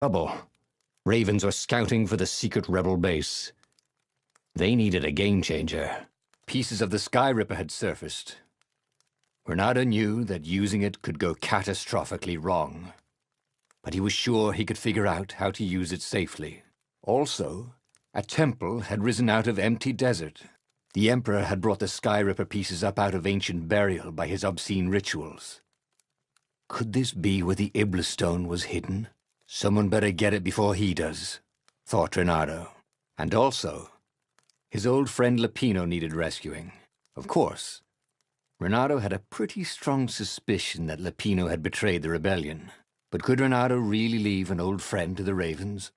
Trouble. Ravens were scouting for the secret rebel base. They needed a game changer. Pieces of the Sky Ripper had surfaced. Renato knew that using it could go catastrophically wrong, but he was sure he could figure out how to use it safely. Also, a temple had risen out of empty desert. The Emperor had brought the Sky Ripper pieces up out of ancient burial by his obscene rituals. Could this be where the Iblis stone was hidden? Someone better get it before he does, thought Renato. And also, his old friend Lapino needed rescuing. Of course, Renato had a pretty strong suspicion that Lapino had betrayed the rebellion. But could Renato really leave an old friend to the Ravens?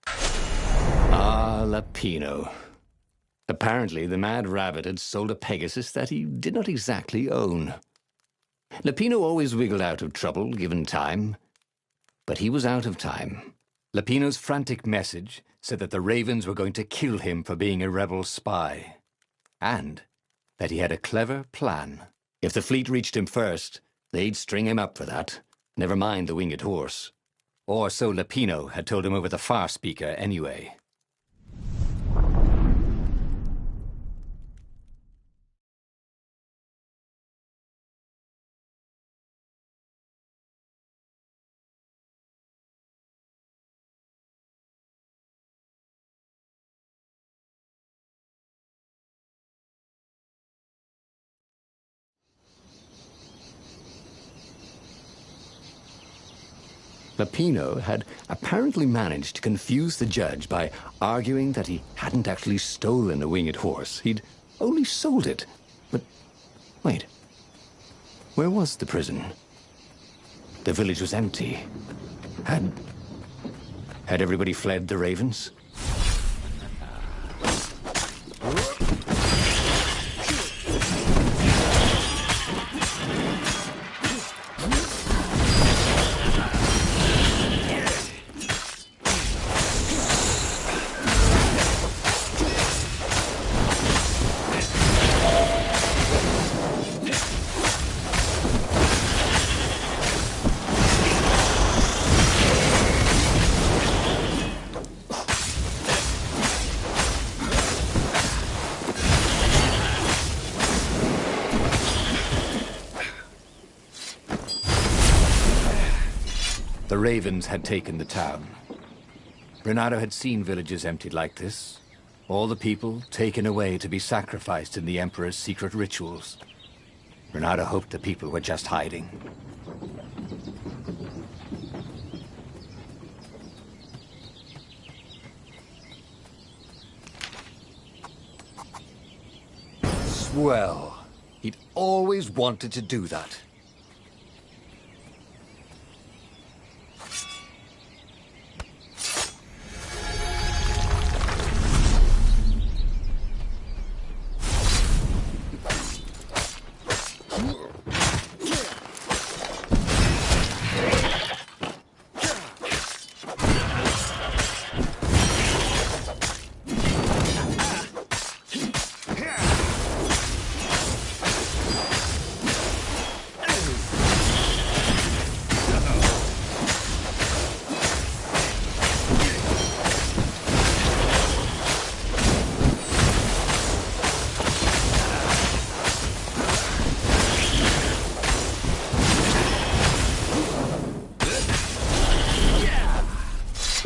Ah, Lapino. Apparently, the Mad Rabbit had sold a Pegasus that he did not exactly own. Lapino always wiggled out of trouble, given time. But he was out of time. Lapino's frantic message said that the Ravens were going to kill him for being a rebel spy. And that he had a clever plan. If the fleet reached him first, they'd string him up for that. Never mind the winged horse. Or so Lapino had told him over the far speaker anyway. Lapino had apparently managed to confuse the judge by arguing that he hadn't actually stolen a winged horse. He'd only sold it. But wait, where was the prison? The village was empty. Had everybody fled the Ravens? The Ravens had taken the town. Renato had seen villages emptied like this. All the people taken away to be sacrificed in the Emperor's secret rituals. Renato hoped the people were just hiding. Swell. He'd always wanted to do that.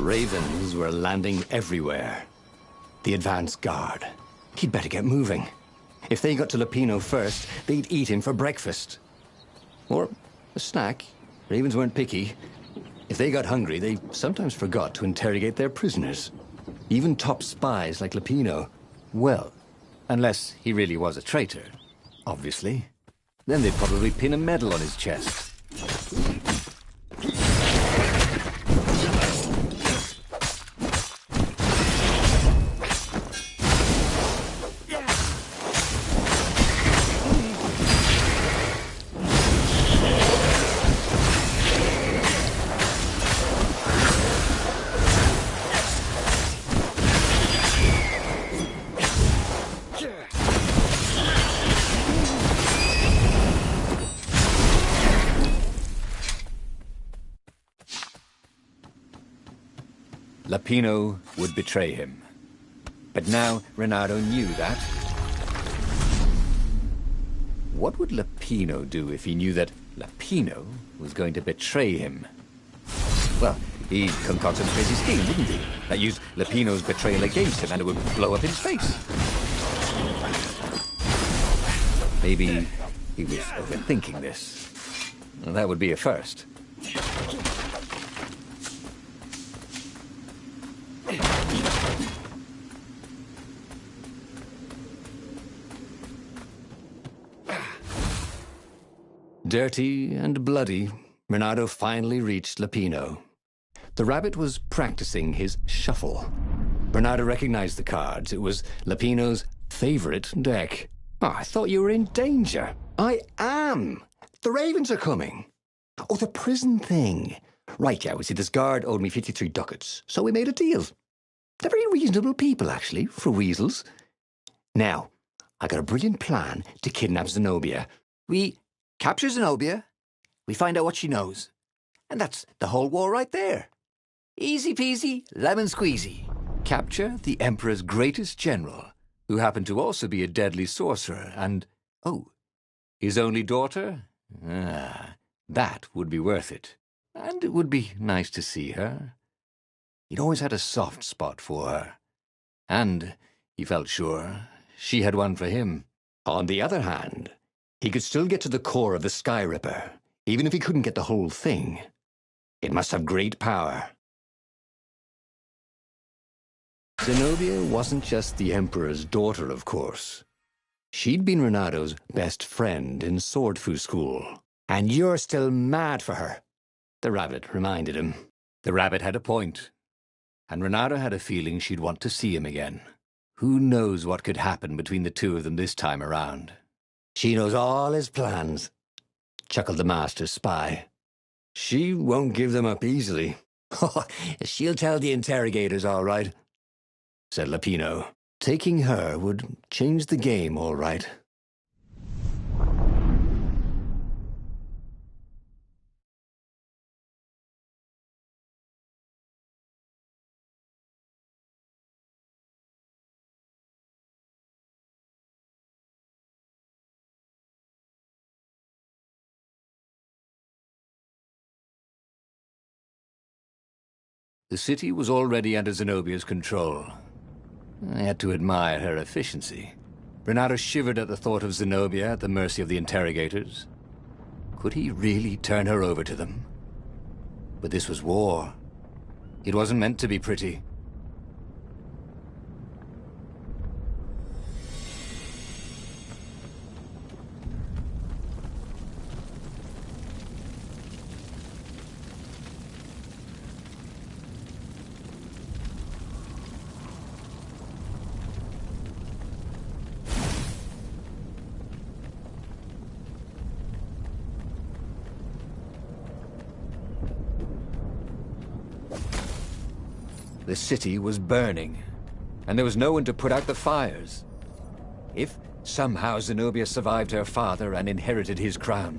Ravens were landing everywhere. The advance guard. He'd better get moving. If they got to Lapino first, they'd eat him for breakfast. Or a snack. Ravens weren't picky. If they got hungry, they sometimes forgot to interrogate their prisoners. Even top spies like Lapino. Well, unless he really was a traitor, obviously. Then they'd probably pin a medal on his chest. Lapino would betray him. But now Renato knew that. What would Lapino do if he knew that Lapino was going to betray him? Well, he'd concoct some crazy scheme, wouldn't he? That used Lapino's betrayal against him and it would blow up in his face. Maybe he was overthinking this. Well, that would be a first. Dirty and bloody, Renato finally reached Lapino. The rabbit was practicing his shuffle. Renato recognized the cards. It was Lapino's favorite deck. Oh, I thought you were in danger. I am. The ravens are coming. Oh, the prison thing. Right, yeah, see, this guard owed me 53 ducats, so we made a deal. They're very reasonable people, actually, for weasels. Now, I got a brilliant plan to kidnap Zenobia. We capture Zenobia, we find out what she knows. And that's the whole war right there. Easy peasy, lemon squeezy. Capture the Emperor's greatest general, who happened to also be a deadly sorcerer, and, oh, his only daughter? Ah, that would be worth it. And it would be nice to see her. He'd always had a soft spot for her. And, he felt sure, she had one for him. On the other hand, he could still get to the core of the Sky Ripper, even if he couldn't get the whole thing. It must have great power. Zenobia wasn't just the Emperor's daughter, of course. She'd been Renato's best friend in Sword Fu school. And you're still mad for her, the rabbit reminded him. The rabbit had a point, and Renato had a feeling she'd want to see him again. Who knows what could happen between the two of them this time around? She knows all his plans, chuckled the master spy. She won't give them up easily. She'll tell the interrogators, all right, said Lapino. Taking her would change the game, all right. The city was already under Zenobia's control. I had to admire her efficiency. Renato shivered at the thought of Zenobia at the mercy of the interrogators. Could he really turn her over to them? But this was war. It wasn't meant to be pretty. The city was burning, and there was no one to put out the fires. If somehow Zenobia survived her father and inherited his crown,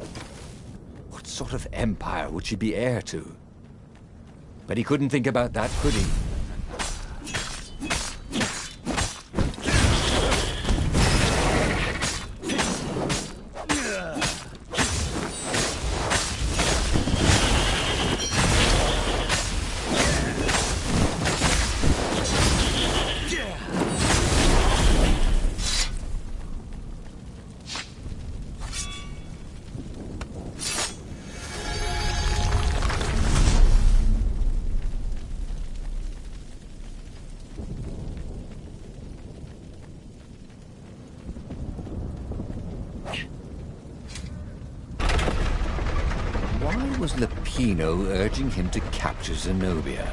what sort of empire would she be heir to? But he couldn't think about that, could he? Was Lapino urging him to capture Zenobia?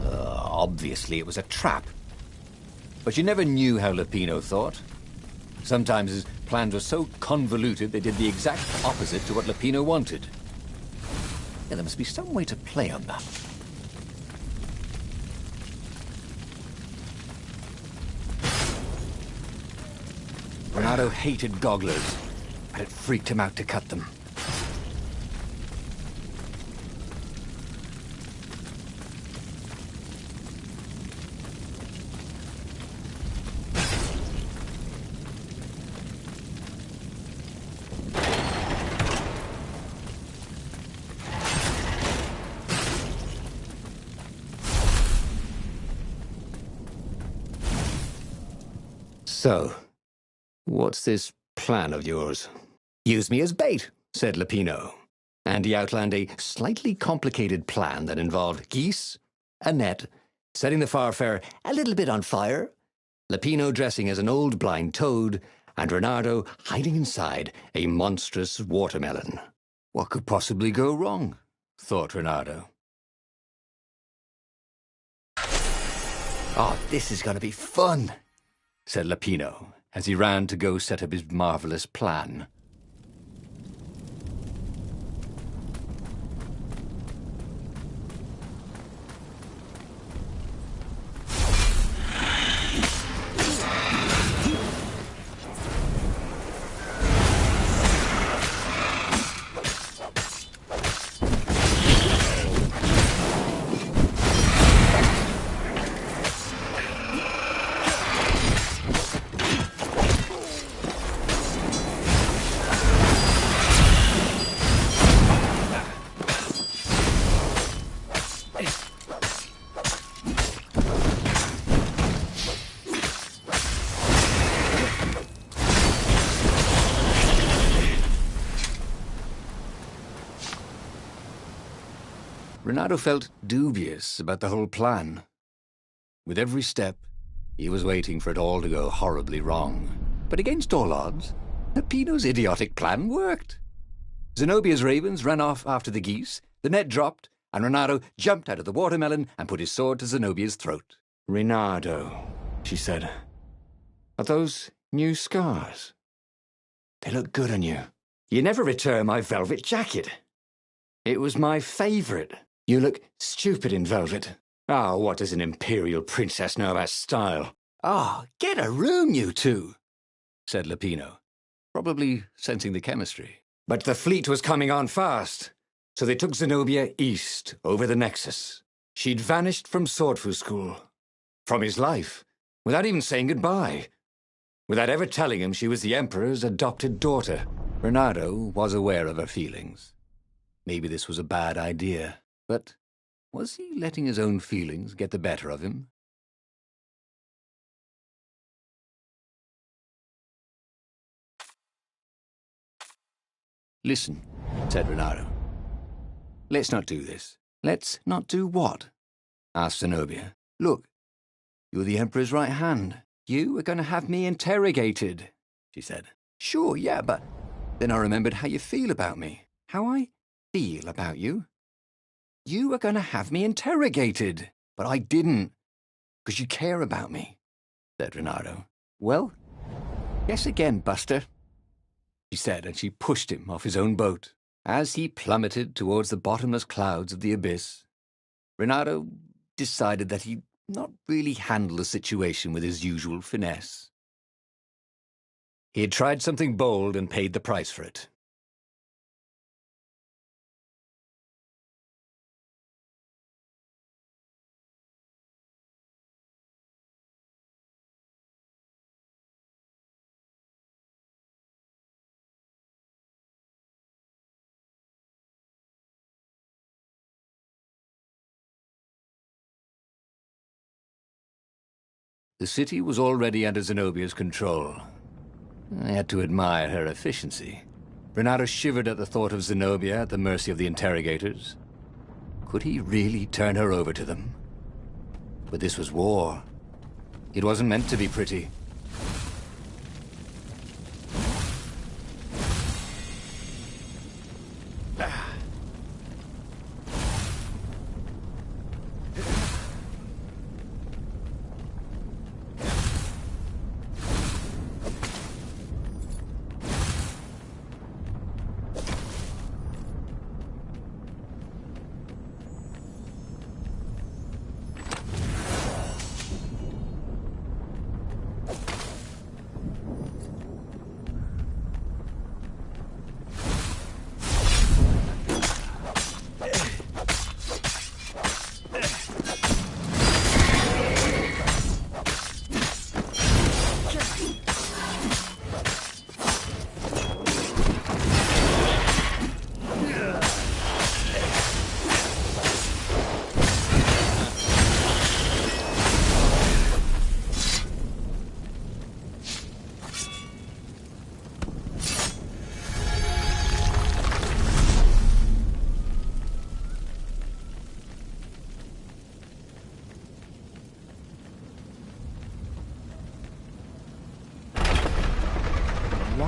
Obviously it was a trap. But you never knew how Lapino thought. Sometimes his plans were so convoluted they did the exact opposite to what Lapino wanted. Yeah, there must be some way to play on that. Renato hated gogglers, and it freaked him out to cut them. So, what's this plan of yours? Use me as bait, said Lupino. And he outlined a slightly complicated plan that involved geese, a net, setting the Farfarer a little bit on fire, Lupino dressing as an old blind toad, and Reynardo hiding inside a monstrous watermelon. What could possibly go wrong? Thought Reynardo. Oh, this is going to be fun, said Lupino, as he ran to go set up his marvelous plan. Reynardo felt dubious about the whole plan. With every step, he was waiting for it all to go horribly wrong. But against all odds, Lupino's idiotic plan worked. Zenobia's ravens ran off after the geese, the net dropped, and Reynardo jumped out of the watermelon and put his sword to Zenobia's throat. Reynardo, she said, are those new scars? They look good on you. You never returned my velvet jacket. It was my favourite. You look stupid in velvet. Ah, what does an imperial princess know about style? Ah, get a room, you two, said Lupino, probably sensing the chemistry. But the fleet was coming on fast, so they took Zenobia east, over the Nexus. She'd vanished from Swordfu School, from his life, without even saying goodbye, without ever telling him she was the Emperor's adopted daughter. Reynardo was aware of her feelings. Maybe this was a bad idea, but was he letting his own feelings get the better of him? Listen, said Reynardo. Let's not do this. Let's not do what? Asked Zenobia. Look, you're the Emperor's right hand. You are going to have me interrogated, she said. Sure, yeah, but then I remembered how you feel about me. How I feel about you? You are going to have me interrogated. But I didn't, because you care about me, said Reynardo. Well, guess again, Buster, she said, and she pushed him off his own boat. As he plummeted towards the bottomless clouds of the abyss, Reynardo decided that he'd not really handle the situation with his usual finesse. He had tried something bold and paid the price for it. The city was already under Zenobia's control. I had to admire her efficiency. Reynardo shivered at the thought of Zenobia at the mercy of the interrogators. Could he really turn her over to them? But this was war. It wasn't meant to be pretty.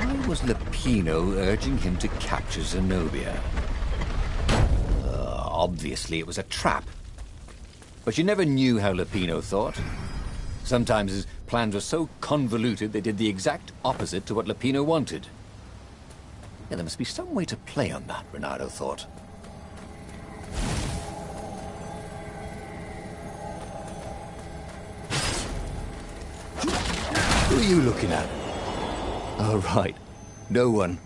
Why was Lupino urging him to capture Zenobia? Obviously, it was a trap. But you never knew how Lupino thought. Sometimes his plans were so convoluted they did the exact opposite to what Lupino wanted. Yeah, there must be some way to play on that, Renato thought. Who are you looking at? Oh, right. No one.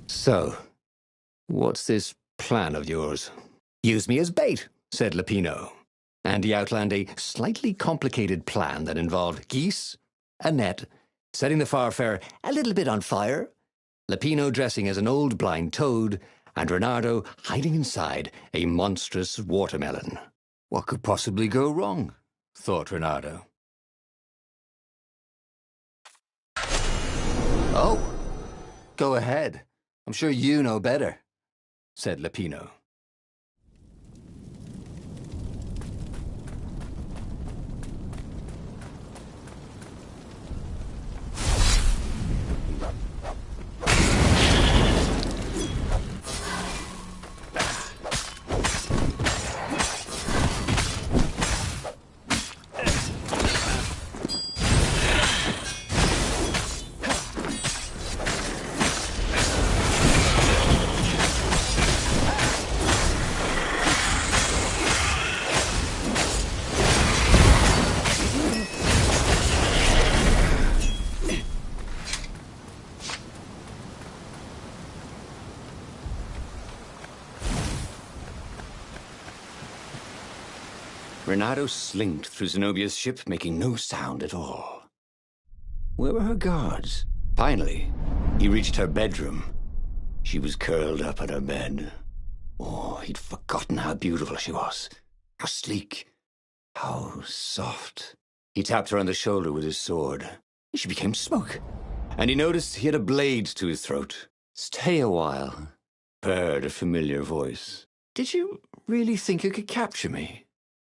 So, what's this plan of yours? Use me as bait, said Lupino. And he outlined a slightly complicated plan that involved geese, a net, setting the Farfarer a little bit on fire, Lupino dressing as an old blind toad, and Renato hiding inside a monstrous watermelon. What could possibly go wrong? Thought Renato. Oh, go ahead. I'm sure you know better, said Lupino. Renato slinked through Zenobia's ship, making no sound at all. Where were her guards? Finally, he reached her bedroom. She was curled up on her bed. Oh, he'd forgotten how beautiful she was. How sleek. How soft. He tapped her on the shoulder with his sword. She became smoke. And he noticed he had a blade to his throat. Stay a while, purred a familiar voice. Did you really think you could capture me?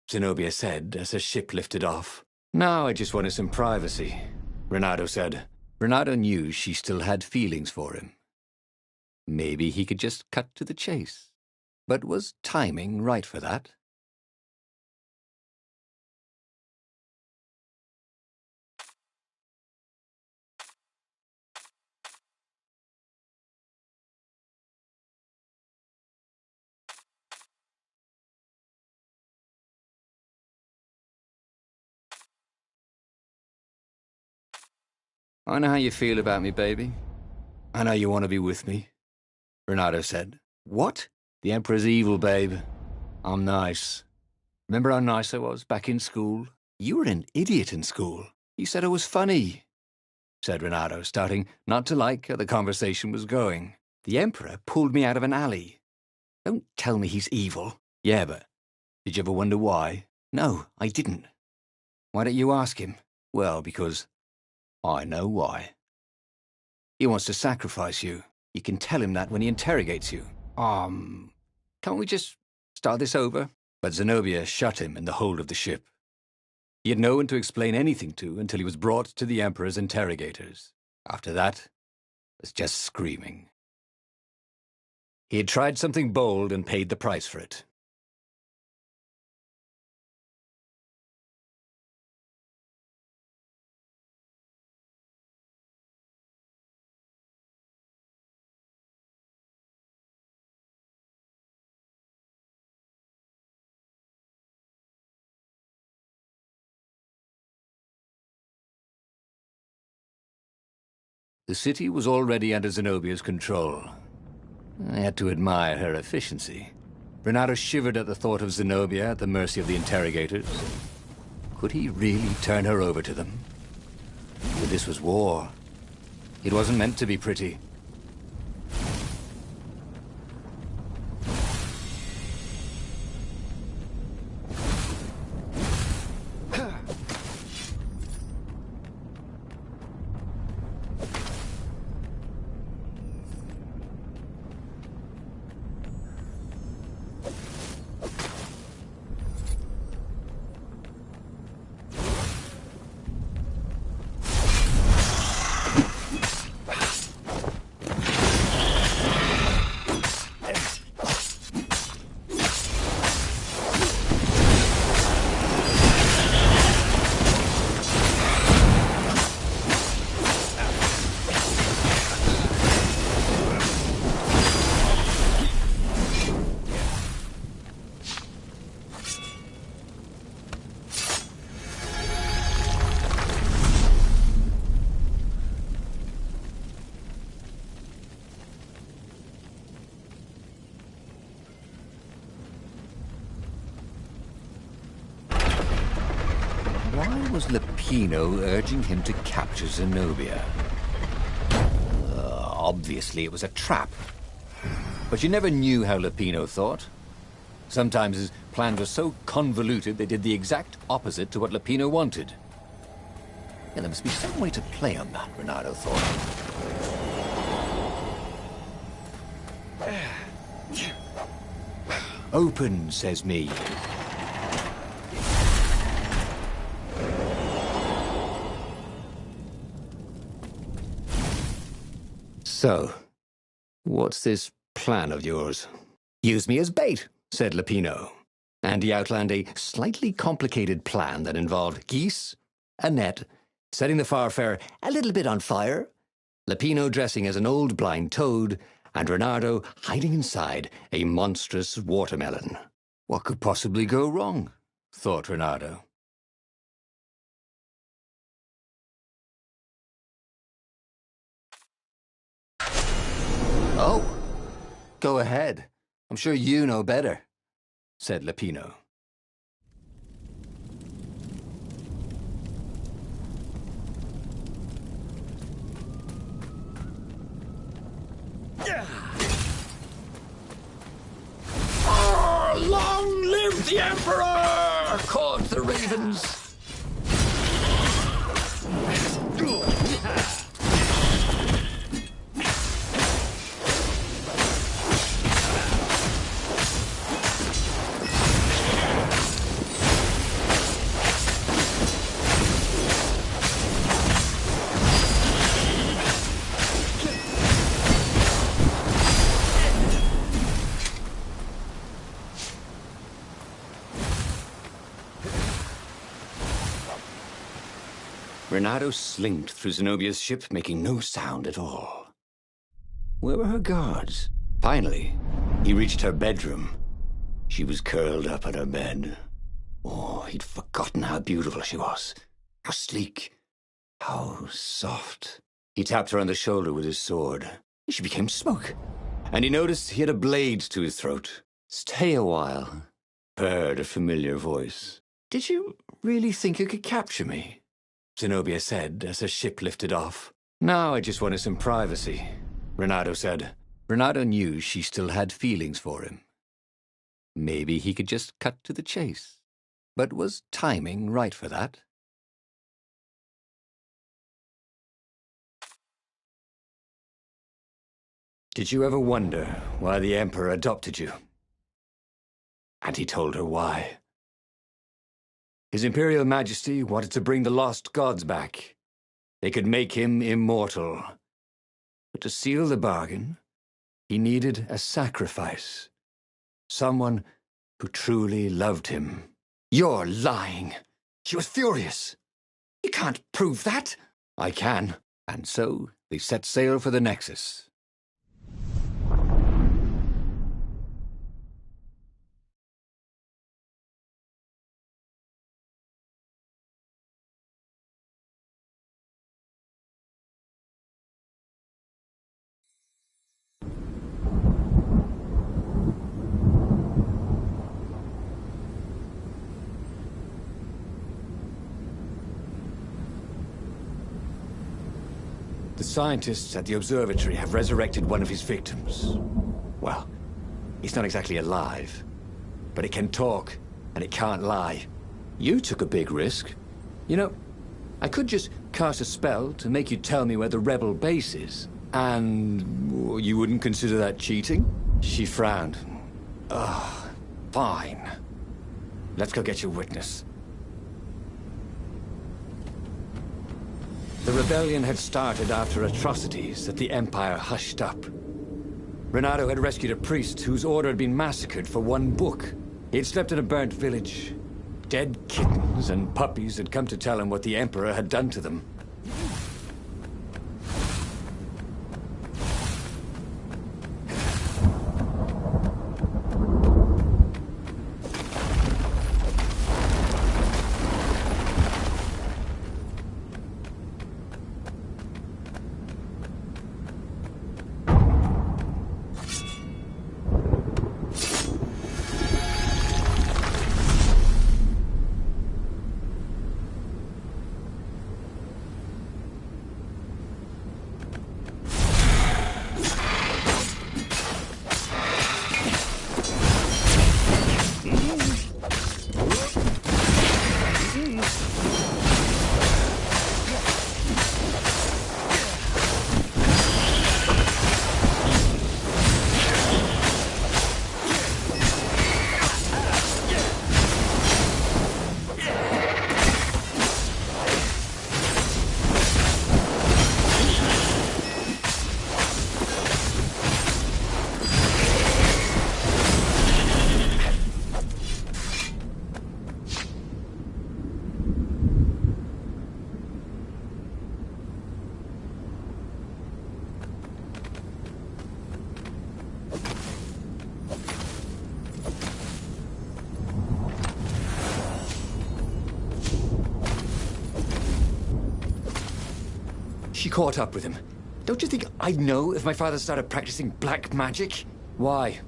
Zenobia said as her ship lifted off. Now I just wanted some privacy, Renato said. Renato knew she still had feelings for him. Maybe he could just cut to the chase. But was timing right for that? I know how you feel about me, baby. I know you want to be with me, Renato said. What? The Emperor's evil, babe. I'm nice. Remember how nice I was back in school? You were an idiot in school. You said I was funny, said Renato, starting not to like how the conversation was going. The Emperor pulled me out of an alley. Don't tell me he's evil. Yeah, but did you ever wonder why? No, I didn't. Why don't you ask him? Well, because I know why. He wants to sacrifice you. You can tell him that when he interrogates you. Can't we just start this over? But Zenobia shut him in the hold of the ship. He had no one to explain anything to until he was brought to the Emperor's interrogators. After that, it was just screaming. He had tried something bold and paid the price for it. The city was already under Zenobia's control. I had to admire her efficiency. Renato shivered at the thought of Zenobia at the mercy of the interrogators. Could he really turn her over to them? But this was war. It wasn't meant to be pretty. was Lupino urging him to capture Zenobia? Obviously, it was a trap. But you never knew how Lupino thought. Sometimes his plans were so convoluted they did the exact opposite to what Lupino wanted. Yeah, there must be some way to play on that, Renato thought. Open, says me. So, what's this plan of yours? Use me as bait, said Lupino. And he outlined a slightly complicated plan that involved geese, a net, setting the Farfarer a little bit on fire, Lupino dressing as an old blind toad, and Renato hiding inside a monstrous watermelon. What could possibly go wrong? Thought Renato. Oh, go ahead. I'm sure you know better, said Lupino. Long live the Emperor! Caught the ravens. Renato slinked through Zenobia's ship, making no sound at all. Where were her guards? Finally, he reached her bedroom. She was curled up on her bed. Oh, he'd forgotten how beautiful she was. How sleek. How soft. He tapped her on the shoulder with his sword. She became smoke. And he noticed he had a blade to his throat. Stay a while, purred a familiar voice. Did you really think you could capture me? Zenobia said as her ship lifted off. Now I just wanted some privacy, Renato said. Renato knew she still had feelings for him. Maybe he could just cut to the chase. But was timing right for that? Did you ever wonder why the Emperor adopted you? And he told her why. His Imperial Majesty wanted to bring the lost gods back. They could make him immortal. But to seal the bargain, he needed a sacrifice. Someone who truly loved him. You're lying. She was furious. You can't prove that. I can. And so they set sail for the Nexus. The scientists at the observatory have resurrected one of his victims. Well, he's not exactly alive, but it can talk, and it can't lie. You took a big risk. You know, I could just cast a spell to make you tell me where the rebel base is. And you wouldn't consider that cheating? She frowned. Ugh, fine. Let's go get your witness. The rebellion had started after atrocities that the Empire hushed up. Renato had rescued a priest whose order had been massacred for one book. He had slept in a burnt village. Dead kittens and puppies had come to tell him what the Emperor had done to them. she caught up with him. Don't you think I'd know if my father started practicing black magic? Why?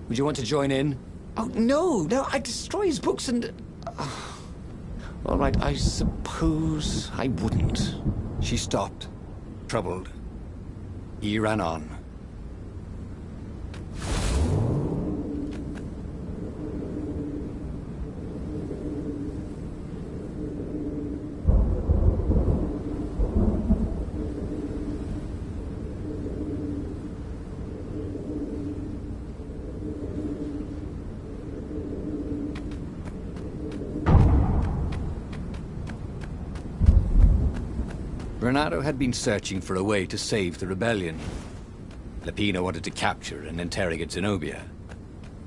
Would you want to join in? Oh, no, I'd destroy his books and... All right, I suppose I wouldn't. She stopped, troubled. He ran on. Renato had been searching for a way to save the rebellion. Lapino wanted to capture and interrogate Zenobia.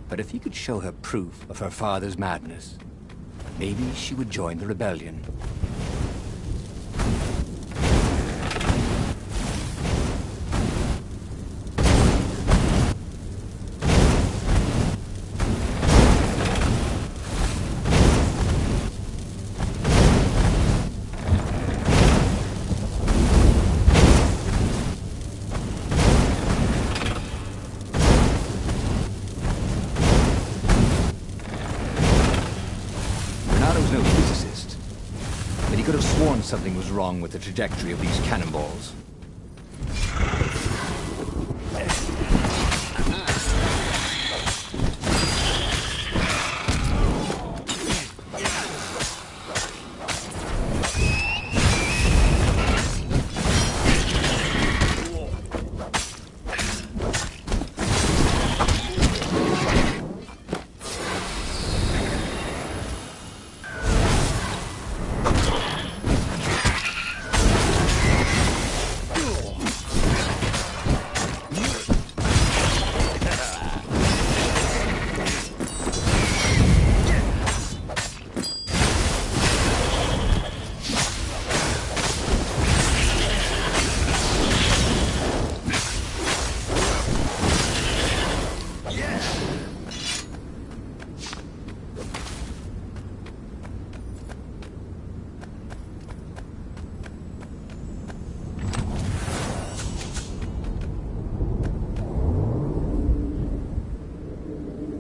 But if he could show her proof of her father's madness, maybe she would join the rebellion. Something was wrong with the trajectory of these cannonballs.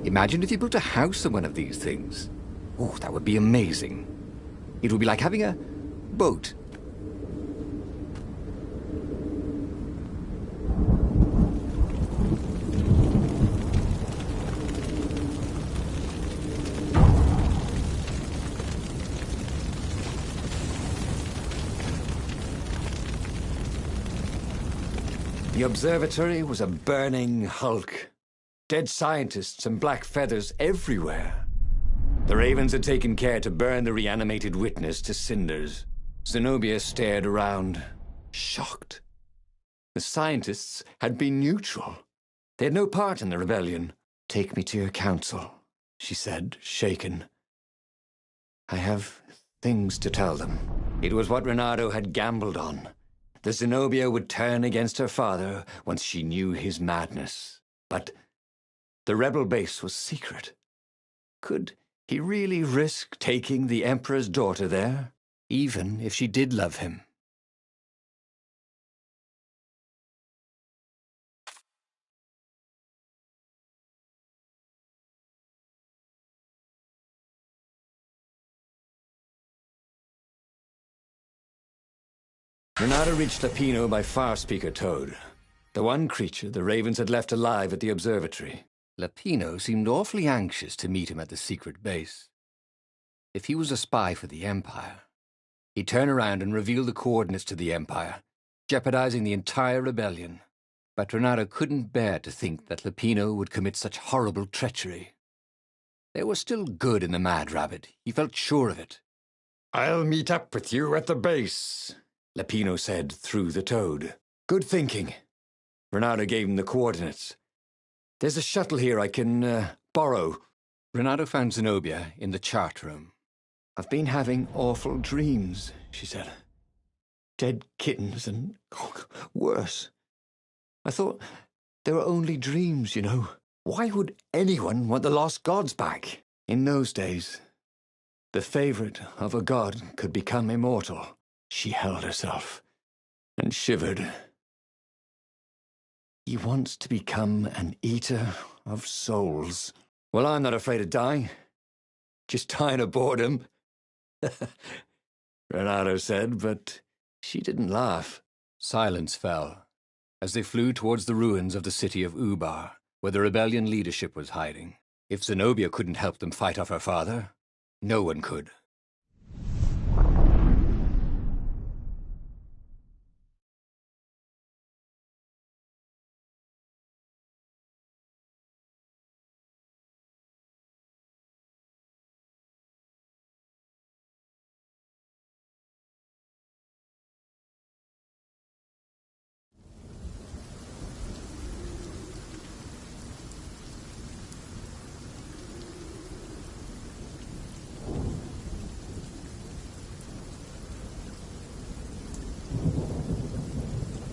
Imagine if you built a house on one of these things. Oh, that would be amazing. It would be like having a boat. The observatory was a burning hulk. Dead scientists and black feathers everywhere. The Ravens had taken care to burn the reanimated witness to cinders. Zenobia stared around, shocked. The scientists had been neutral. They had no part in the rebellion. "Take me to your council," she said, shaken. "I have things to tell them." It was what Renato had gambled on. The Zenobia would turn against her father once she knew his madness. But the rebel base was secret. Could he really risk taking the Emperor's daughter there, even if she did love him? Renato reached Lapino by far-speaker towed, the one creature the Ravens had left alive at the observatory. Lapino seemed awfully anxious to meet him at the secret base. If he was a spy for the Empire, he'd turn around and reveal the coordinates to the Empire, jeopardizing the entire rebellion. But Renato couldn't bear to think that Lapino would commit such horrible treachery. There was still good in the Mad Rabbit. He felt sure of it. "I'll meet up with you at the base," Lapino said through the toad. "Good thinking." Renato gave him the coordinates. "There's a shuttle here I can borrow." Renato found Zenobia in the chart room. "I've been having awful dreams," she said. "Dead kittens and worse. I thought they were only dreams, you know. Why would anyone want the lost gods back? In those days, the favorite of a god could become immortal." She held herself. and shivered. He wants to become an eater of souls. Well, I'm not afraid of dying. Just dying of boredom. Renato said, but she didn't laugh. Silence fell as they flew towards the ruins of the city of Ubar, where the rebellion leadership was hiding. If Zenobia couldn't help them fight off her father, no one could.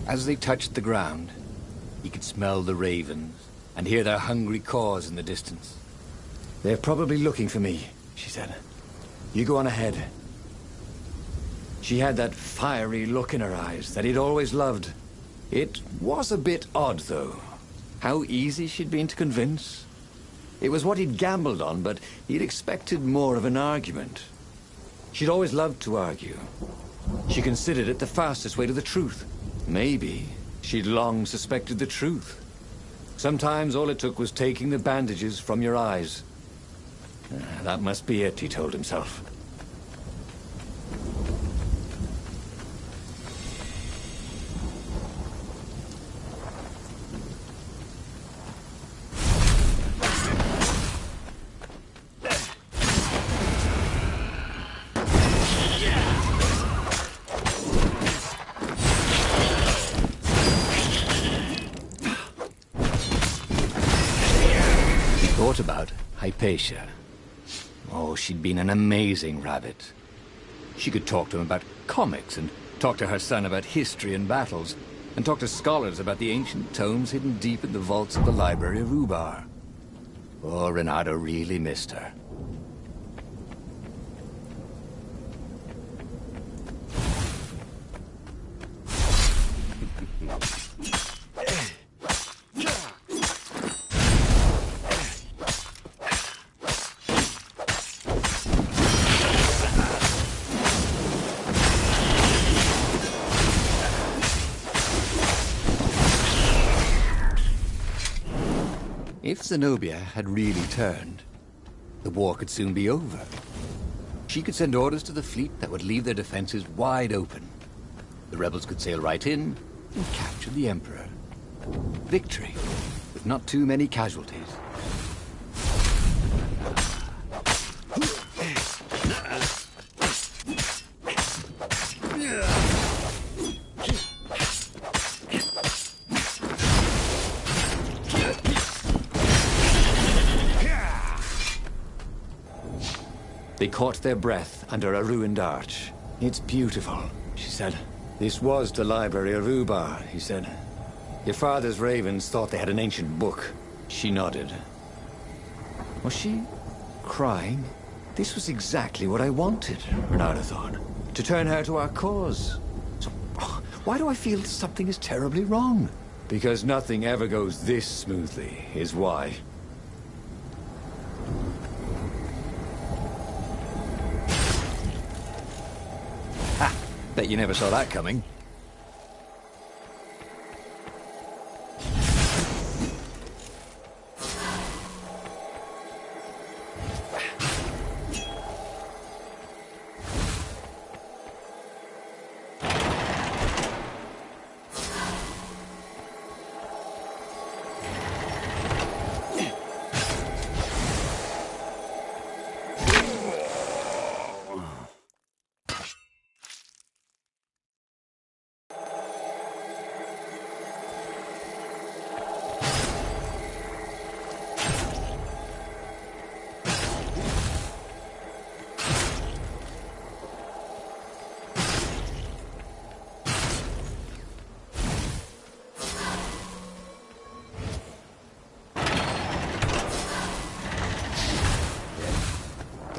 As they touched the ground, he could smell the ravens and hear their hungry caws in the distance. "They're probably looking for me," she said. "You go on ahead." She had that fiery look in her eyes that he'd always loved. It was a bit odd, though. How easy she'd been to convince. It was what he'd gambled on, but he'd expected more of an argument. She'd always loved to argue. She considered it the fastest way to the truth. Maybe she'd long suspected the truth. Sometimes all it took was taking the bandages from your eyes. That must be it, he told himself. About Hypatia. Oh, she'd been an amazing rabbit. She could talk to him about comics, and talk to her son about history and battles, and talk to scholars about the ancient tomes hidden deep in the vaults of the library of Ubar. Oh, Renato really missed her. If Zenobia had really turned, the war could soon be over. She could send orders to the fleet that would leave their defenses wide open. The rebels could sail right in and capture the Emperor. Victory, with not too many casualties. They caught their breath under a ruined arch. "It's beautiful," she said. "This was the library of Ubar," he said. "Your father's ravens thought they had an ancient book." She nodded. Was she crying? This was exactly what I wanted, Renato thought. To turn her to our cause. So, why do I feel something is terribly wrong? Because nothing ever goes this smoothly, is why. Bet you never saw that coming.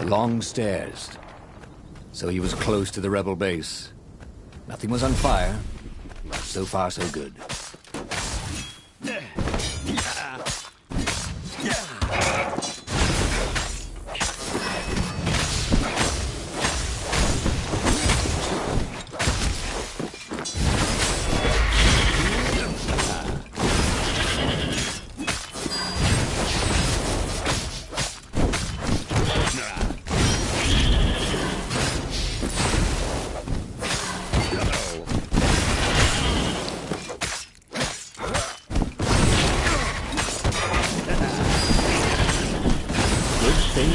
Long stairs. So he was close to the rebel base. Nothing was on fire. So far, so good.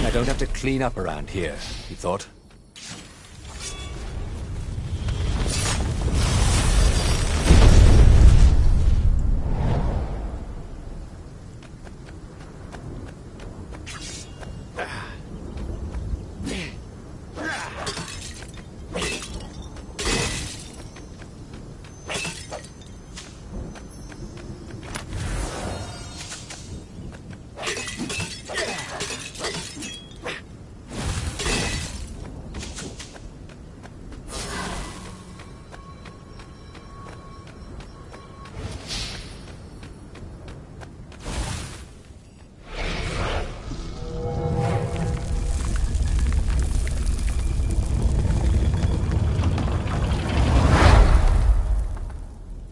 I don't have to clean up around here, he thought.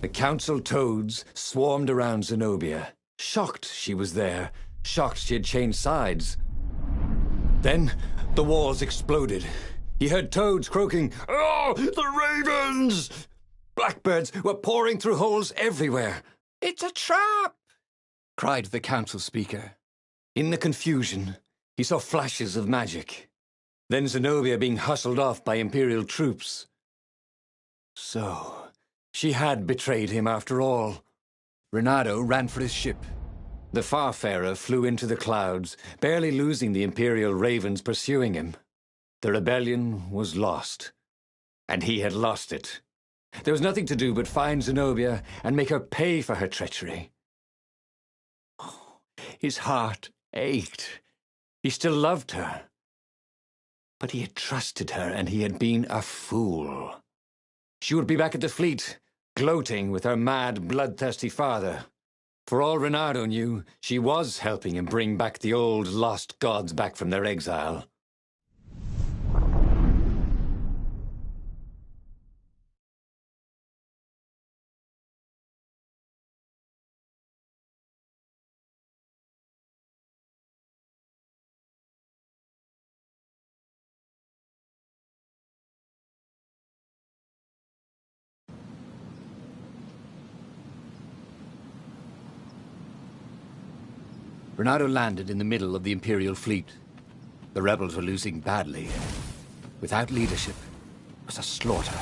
The council toads swarmed around Zenobia, shocked she was there, shocked she had changed sides. Then the walls exploded. He heard toads croaking, "Oh, the ravens!" Blackbirds were pouring through holes everywhere. "It's a trap!" cried the council speaker. In the confusion, he saw flashes of magic. Then Zenobia being hustled off by Imperial troops. So she had betrayed him after all. Renato ran for his ship. The Farfarer flew into the clouds, barely losing the Imperial ravens pursuing him. The rebellion was lost, and he had lost it. There was nothing to do but find Zenobia and make her pay for her treachery. His heart ached. He still loved her. But he had trusted her, and he had been a fool. She would be back at the fleet, gloating with her mad, bloodthirsty father. For all Renato knew, she was helping him bring back the old lost gods back from their exile. Renato landed in the middle of the Imperial fleet. The rebels were losing badly. Without leadership, it was a slaughter.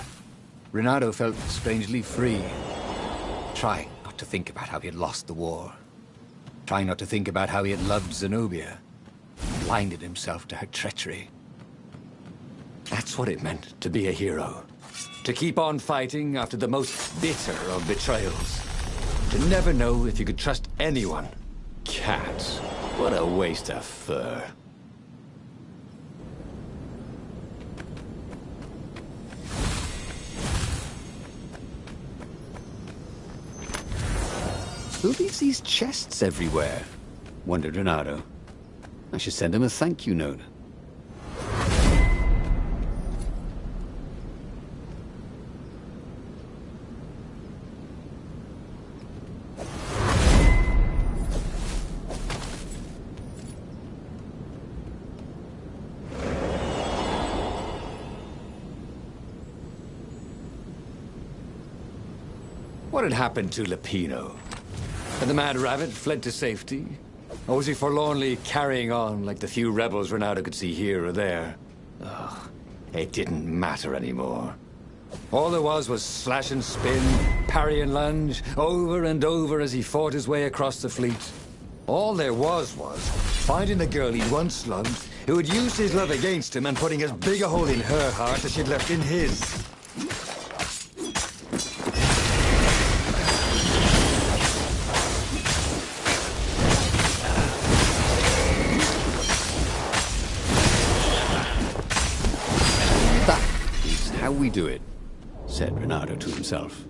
Renato felt strangely free, trying not to think about how he had lost the war, trying not to think about how he had loved Zenobia, blinded himself to her treachery. That's what it meant to be a hero. To keep on fighting after the most bitter of betrayals. To never know if you could trust anyone. Cats. What a waste of fur. Who leaves these chests everywhere? Wondered Renato. I should send him a thank you note. What had happened to Lupino? Had the mad rabbit fled to safety? Or was he forlornly carrying on like the few rebels Renato could see here or there? Ugh, it didn't matter anymore. All there was slash and spin, parry and lunge, over and over as he fought his way across the fleet. All there was finding the girl he'd once slugged, who had used his love against him and putting as big a hole in her heart as she'd left in his. That is how we do it, said Renato to himself.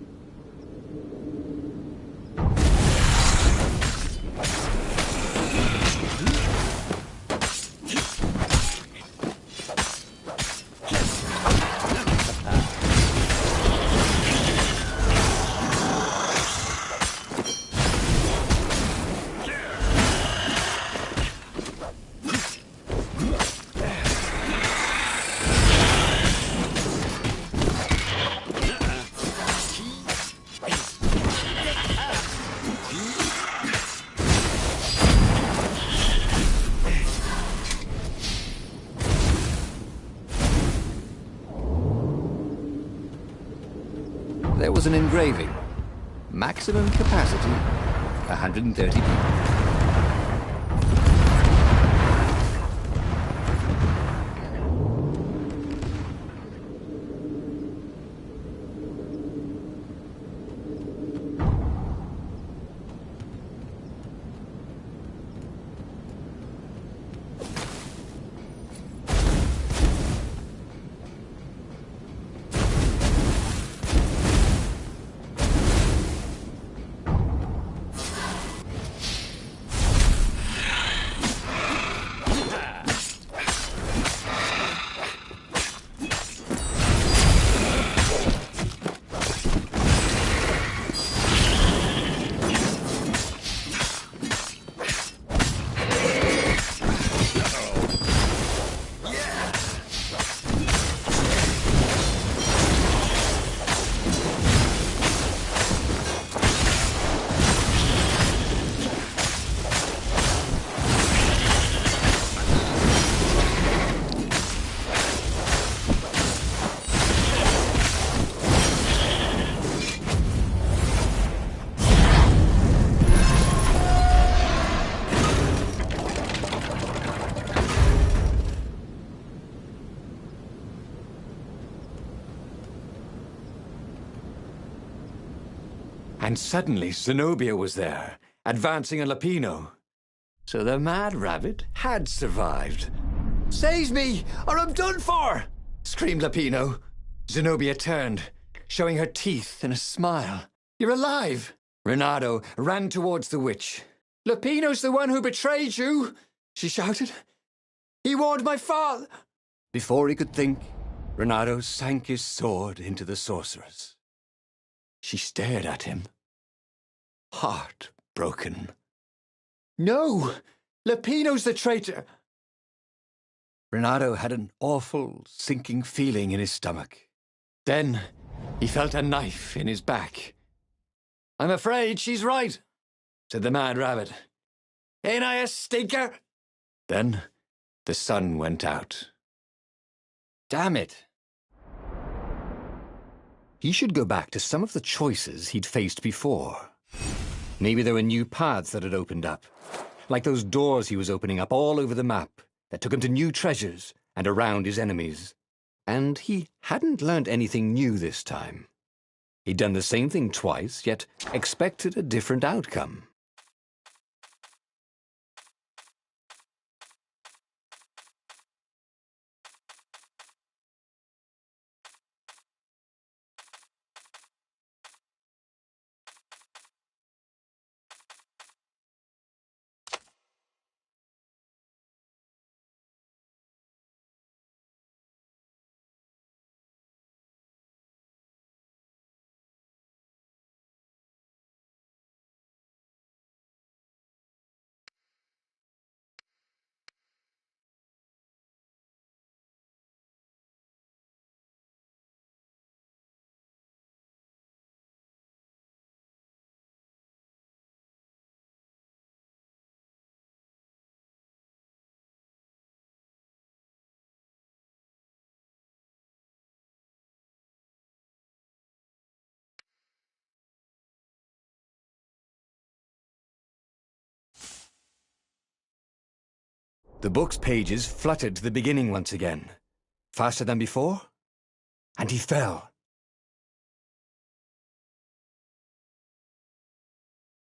was an engraving. Maximum capacity, 130 people. And suddenly Zenobia was there, advancing on Lapino. So the mad rabbit had survived. "Save me, or I'm done for!" screamed Lapino. Zenobia turned, showing her teeth in a smile. "You're alive!" Renato ran towards the witch. "Lapino's the one who betrayed you!" she shouted. "He warned my father!" Before he could think, Renato sank his sword into the sorceress. She stared at him, heartbroken. "No! Lapino's the traitor!" Renato had an awful, sinking feeling in his stomach. Then he felt a knife in his back. "I'm afraid she's right," said the mad rabbit. "Ain't I a stinker?" Then the sun went out. Damn it. He should go back to some of the choices he'd faced before. Maybe there were new paths that had opened up, like those doors he was opening up all over the map that took him to new treasures and around his enemies. And he hadn't learned anything new this time. He'd done the same thing twice, yet expected a different outcome. The book's pages fluttered to the beginning once again, faster than before, and he fell.